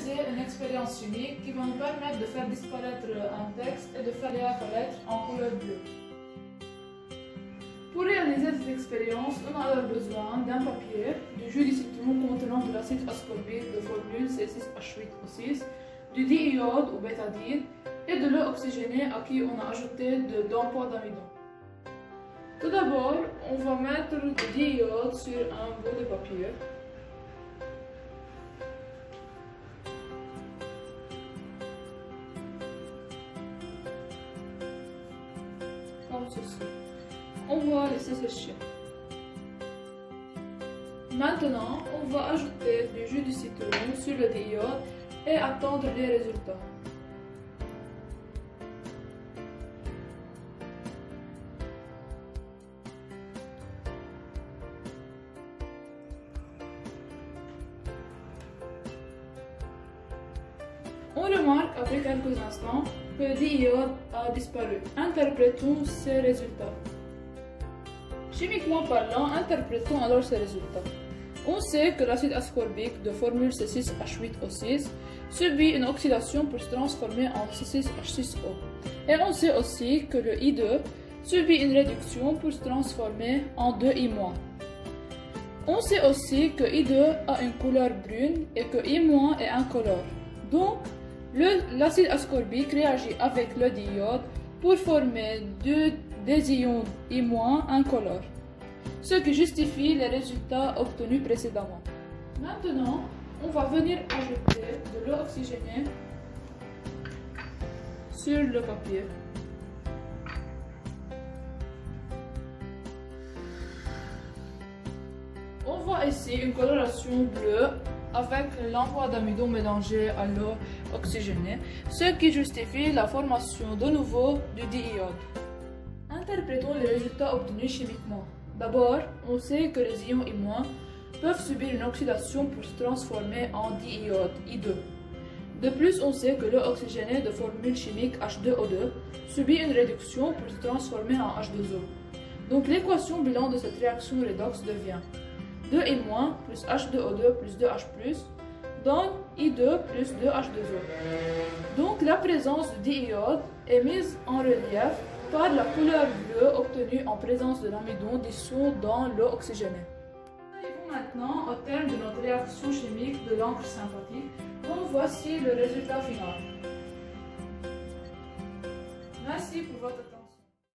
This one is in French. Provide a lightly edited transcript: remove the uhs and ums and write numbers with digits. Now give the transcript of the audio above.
réaliser une expérience chimique qui va nous permettre de faire disparaître un texte et de faire apparaître en couleur bleue. Pour réaliser cette expérience, on a alors besoin d'un papier, du jus de citron contenant de l'acide ascorbique de formule C6H8O6, du diiode ou bétadine et de l'eau oxygénée à qui on a ajouté de l'ampoule d'amidon. Tout d'abord, on va mettre le diiode sur un bout de papier. Comme ceci. On va laisser sécher. Maintenant, on va ajouter du jus de citron sur le diode et attendre les résultats. On remarque après quelques instants que le diode a disparu. Interprétons ces résultats. Chimiquement parlant, interprétons alors ces résultats. On sait que l'acide ascorbique de formule C6H8O6 subit une oxydation pour se transformer en C6H6O. Et on sait aussi que le I2 subit une réduction pour se transformer en 2I-. On sait aussi que I2 a une couleur brune et que I- est incolore. Donc, l'acide ascorbique réagit avec le diode pour former des ions I- incolores, ce qui justifie les résultats obtenus précédemment. Maintenant, on va venir ajouter de l'eau oxygénée sur le papier. On voit ici une coloration bleue avec l'ampoule d'amidon mélangée à l'eau oxygénée, ce qui justifie la formation de nouveau du diiode. Interprétons les résultats obtenus chimiquement. D'abord, on sait que les ions I- peuvent subir une oxydation pour se transformer en diiode, I2. De plus, on sait que l'eau oxygénée de formule chimique H2O2 subit une réduction pour se transformer en H2O. Donc l'équation bilan de cette réaction redox devient 2I- plus H2O2 plus 2H+, donne I2 plus 2H2O. Donc la présence du diiode est mise en relief par la couleur bleue obtenue en présence de l'amidon dissous dans l'eau oxygénée. Arrivons maintenant au terme de notre réaction chimique de l'encre sympathique, dont voici le résultat final. Merci pour votre attention.